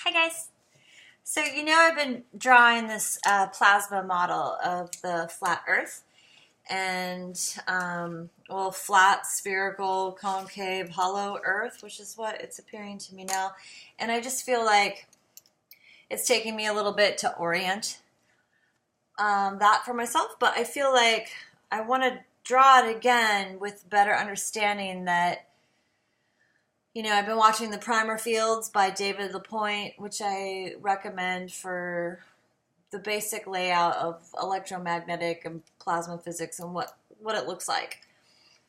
Hi guys. So I've been drawing this plasma model of the flat Earth and flat, spherical, concave, hollow Earth, which is what it's appearing to me now. And I just feel like it's taking me a little bit to orient that for myself, but I feel like I want to draw it again with better understanding that I've been watching The Primer Fields by David Lapointe, which I recommend for the basic layout of electromagnetic and plasma physics and what it looks like.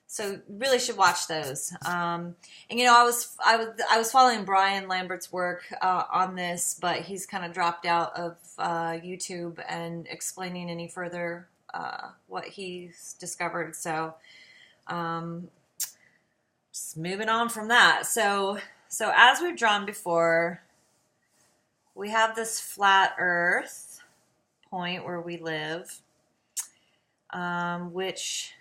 So really should watch those. I was following Brian Lambert's work on this, but he's kind of dropped out of YouTube and explaining any further what he's discovered. So. Just moving on from that. So as we've drawn before, we have this flat Earth point where we live, which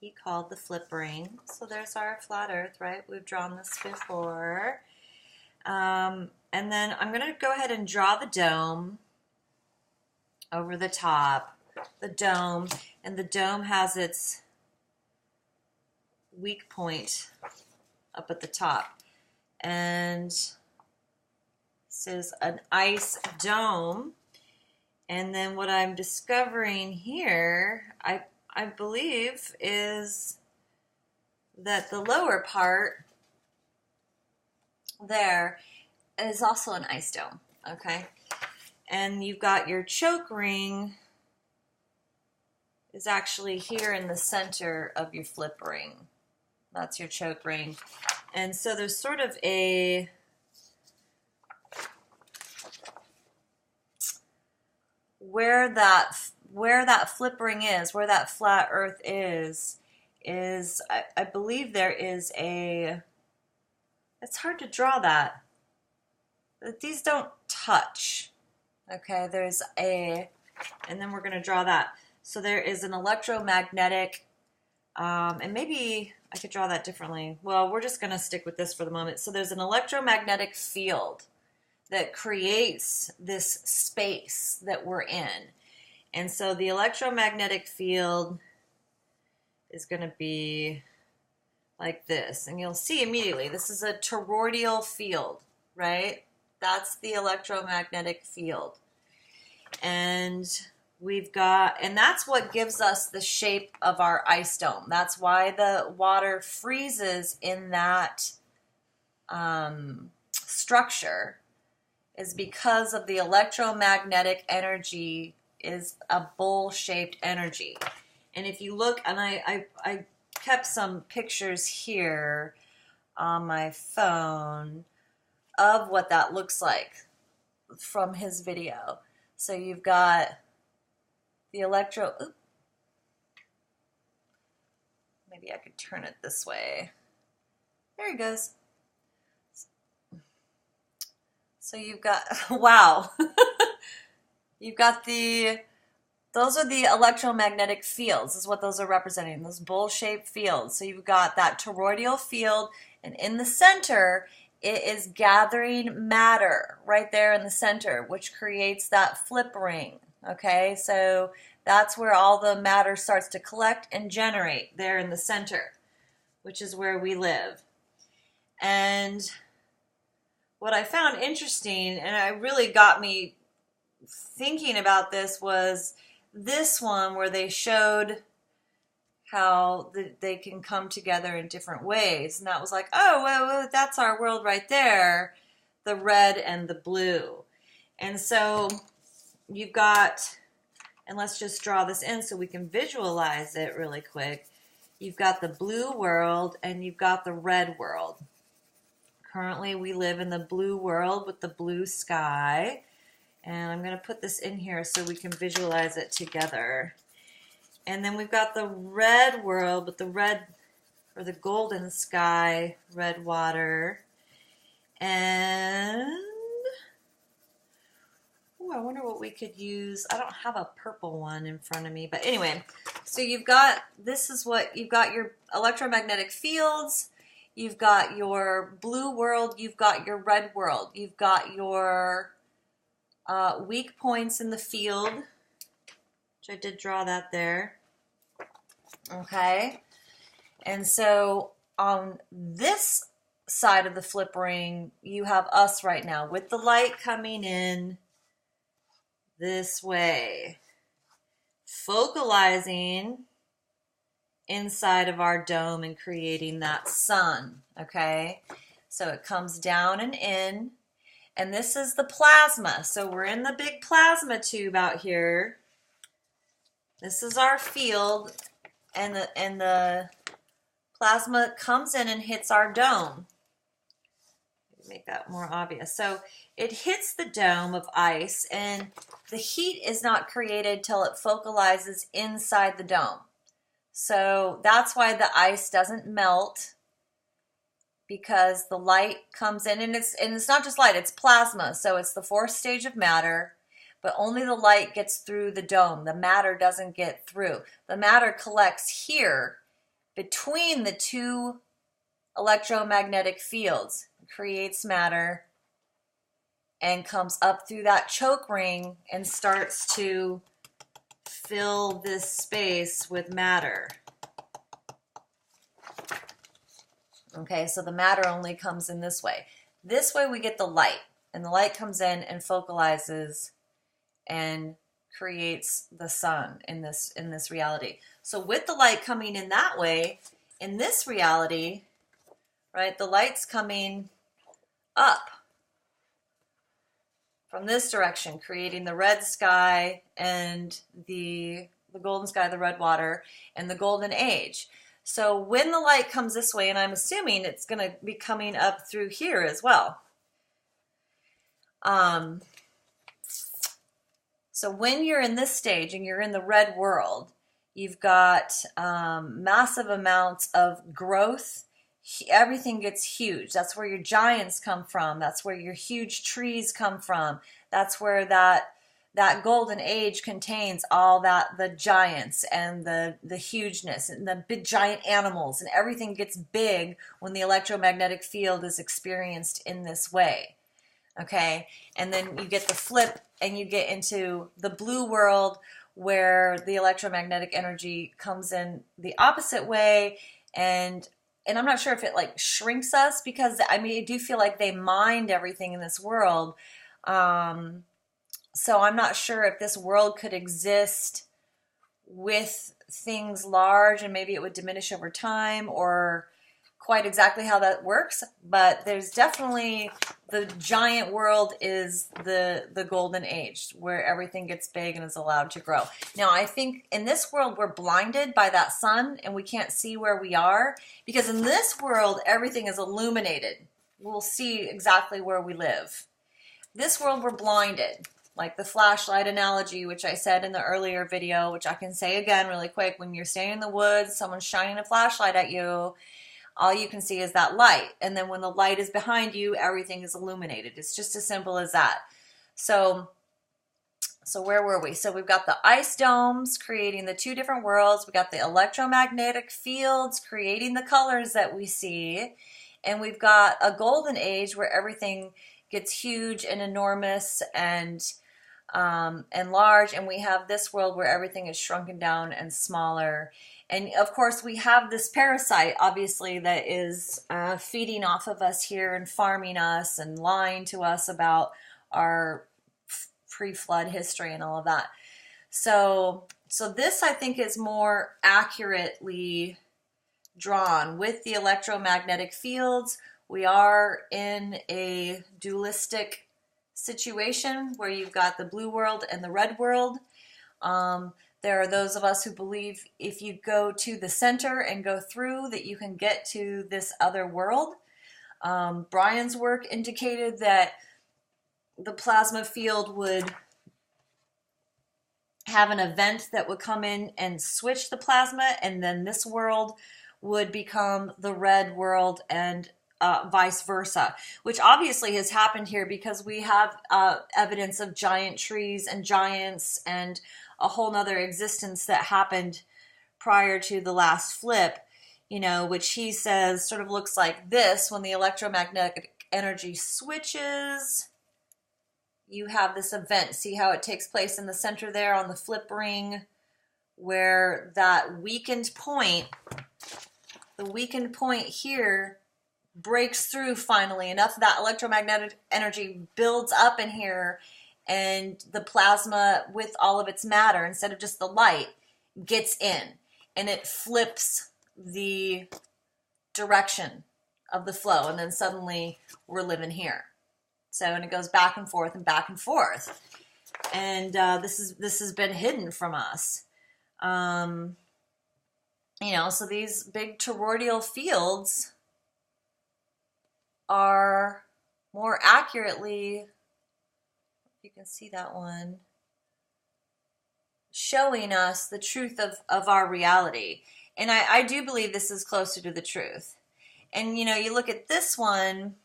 he called the flip ring. So there's our flat Earth, right? We've drawn this before. And then I'm going to go ahead and draw the dome over the top. The dome, and the dome has its weak point up at the top, and this is an ice dome. And then what I'm discovering here, I believe, is that the lower part there is also an ice dome. Okay, and you've got your choke ring is actually here in the center of your flip ring. That's your choke ring. And so there's sort of where that flip ring is, where that flat Earth is I believe there is it's hard to draw that. These don't touch. Okay, and then we're going to draw that. So there is an electromagnetic, and maybe I could draw that differently. Well, we're just going to stick with this for the moment. So there's an electromagnetic field that creates this space that we're in. And so the electromagnetic field is going to be like this. And you'll see immediately, this is a toroidal field, right? That's the electromagnetic field. And that's what gives us the shape of our ice dome. That's why the water freezes in that structure, is because of the electromagnetic energy is a bowl-shaped energy. And if you look, and I kept some pictures here on my phone of what that looks like from his video. So you've got the maybe I could turn it this way. There it goes. So you've got, wow. You've got those are the electromagnetic fields, is what those are representing, those bowl-shaped fields. So you've got that toroidal field, and in the center, it is gathering matter right there in the center, which creates that flip ring. Okay, so that's where all the matter starts to collect and generate, there in the center, which is where we live. And what I found interesting, and it really got me thinking about this, was this one where they showed how they can come together in different ways. And that was like, oh, well, that's our world right there, the red and the blue. And so you've got, and let's just draw this in so we can visualize it really quick. You've got the blue world and you've got the red world. Currently we live in the blue world with the blue sky. And I'm going to put this in here so we can visualize it together. And then we've got the red world with the red, or the golden sky, red water. And I wonder what we could use. I don't have a purple one in front of me, but anyway, so you've got, this is what you've got, your electromagnetic fields, you've got your blue world, you've got your red world, you've got your weak points in the field, which I did draw that there. Okay, and so on this side of the flip ring, you have us right now with the light coming in this way, focalizing inside of our dome and creating that sun. Okay, so it comes down and in, and this is the plasma. So we're in the big plasma tube out here. This is our field, and the plasma comes in and hits our dome. Make that more obvious. So it hits the dome of ice, and the heat is not created till it focalizes inside the dome. So that's why the ice doesn't melt, because the light comes in, and it's not just light, it's plasma. So it's the fourth stage of matter, but only the light gets through the dome. The matter doesn't get through. The matter collects here between the two electromagnetic fields, creates matter, and comes up through that choke ring and starts to fill this space with matter. Okay, so the matter only comes in this way. This way we get the light, and the light comes in and focalizes and creates the sun in this reality. So with the light coming in that way, in this reality, right, the light's coming up from this direction, creating the red sky and the golden sky, the red water, and the golden age. So when the light comes this way, and I'm assuming it's going to be coming up through here as well. So when you're in this stage and you're in the red world, you've got massive amounts of growth. Everything gets huge. That's where your giants come from. That's where your huge trees come from. That's where that golden age contains all the giants and the hugeness and the big giant animals, and everything gets big when the electromagnetic field is experienced in this way. Okay, and then you get the flip and you get into the blue world, where the electromagnetic energy comes in the opposite way, and I'm not sure if it like shrinks us, because I mean, I do feel like they mined everything in this world. So I'm not sure if this world could exist with things large, and maybe it would diminish over time, or quite exactly how that works. But there's definitely, the giant world is the golden age, where everything gets big and is allowed to grow. Now, I think in this world we're blinded by that sun and we can't see where we are, because in this world everything is illuminated. We'll see exactly where we live. This world we're blinded, like the flashlight analogy, which I said in the earlier video, which I can say again really quick. When you're staying in the woods, someone's shining a flashlight at you, all you can see is that light. And then when the light is behind you, everything is illuminated. It's just as simple as that. So where were we? So we've got the ice domes creating the two different worlds. We got the electromagnetic fields creating the colors that we see. And we've got a golden age where everything gets huge and enormous and large. And we have this world where everything is shrunken down and smaller. And of course, we have this parasite, obviously, that is feeding off of us here and farming us and lying to us about our pre-flood history and all of that. So this, I think, is more accurately drawn with the electromagnetic fields. We are in a dualistic situation where you've got the blue world and the red world. There are those of us who believe if you go to the center and go through, that you can get to this other world. Brian's work indicated that the plasma field would have an event that would come in and switch the plasma, and then this world would become the red world, and vice versa, which obviously has happened here because we have evidence of giant trees and giants and a whole nother existence that happened prior to the last flip. which he says sort of looks like this. When the electromagnetic energy switches, you have this event. See how it takes place in the center there on the flip ring, where that weakened point, the weakened point here breaks through finally. Enough of that electromagnetic energy builds up in here, and the plasma with all of its matter, instead of just the light, gets in, and it flips the direction of the flow, and then suddenly we're living here. So, and it goes back and forth and back and forth, and this has been hidden from us. So these big toroidal fields are more accurately, if you can see that one, showing us the truth of our reality. And I do believe this is closer to the truth. And, you look at this one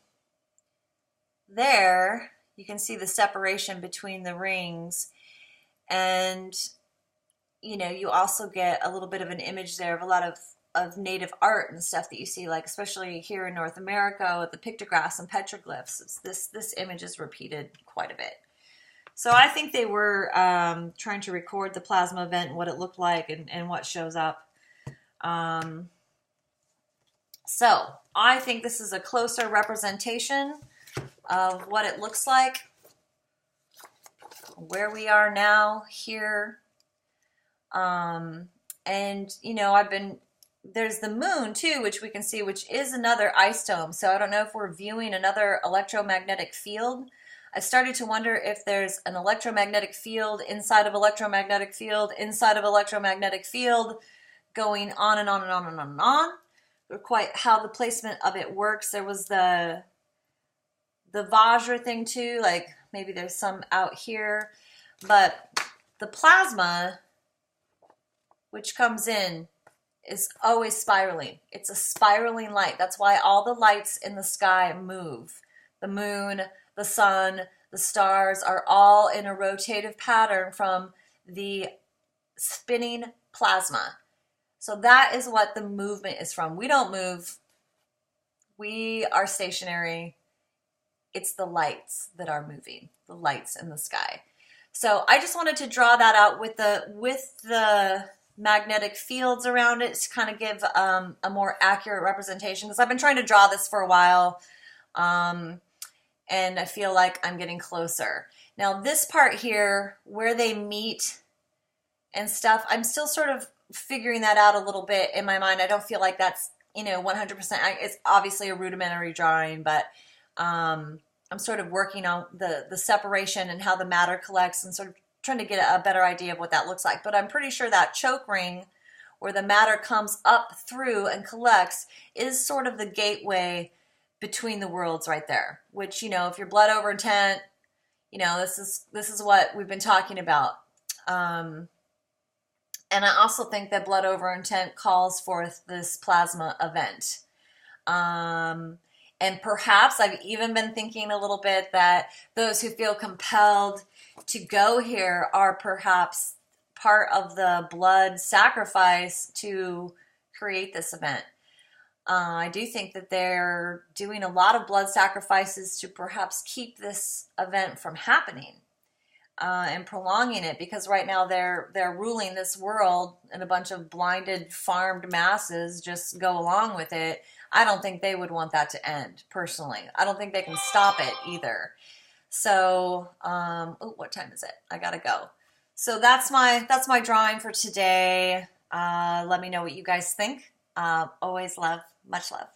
there, you can see the separation between the rings. And, you also get a little bit of an image there of a lot of native art and stuff that you see, like especially here in North America with the pictographs and petroglyphs. This image is repeated quite a bit. So I think they were trying to record the plasma event and what it looked like and what shows up. So I think this is a closer representation of what it looks like, where we are now here. There's the moon too, which we can see, which is another ice dome. So I don't know if we're viewing another electromagnetic field. I started to wonder if there's an electromagnetic field inside of electromagnetic field inside of electromagnetic field, going on and on and on and on and on. Or quite how the placement of it works. There was the Vajra thing too, like maybe there's some out here. But the plasma, which comes in, is always spiraling. It's a spiraling light. That's why all the lights in the sky move. The moon, the sun, the stars are all in a rotative pattern from the spinning plasma. So that is what the movement is from. We don't move. We are stationary. It's the lights that are moving, the lights in the sky. So I just wanted to draw that out with the magnetic fields around it to kind of give a more accurate representation, because I've been trying to draw this for a while, and I feel like I'm getting closer. Now this part here where they meet and stuff, I'm still sort of figuring that out a little bit in my mind. I don't feel like that's 100%. It's obviously a rudimentary drawing, but I'm sort of working on the separation and how the matter collects and sort of trying to get a better idea of what that looks like. But I'm pretty sure that choke ring where the matter comes up through and collects is sort of the gateway between the worlds right there, which, if you're blood over intent, this is what we've been talking about. And I also think that blood over intent calls forth this plasma event. And perhaps I've even been thinking a little bit that those who feel compelled to go here are perhaps part of the blood sacrifice to create this event. I do think that they're doing a lot of blood sacrifices to perhaps keep this event from happening and prolonging it, because right now they're ruling this world and a bunch of blinded, farmed masses just go along with it. I don't think they would want that to end, personally. I don't think they can stop it either. So, what time is it? I gotta go. So that's my drawing for today. Let me know what you guys think. Always love, much love.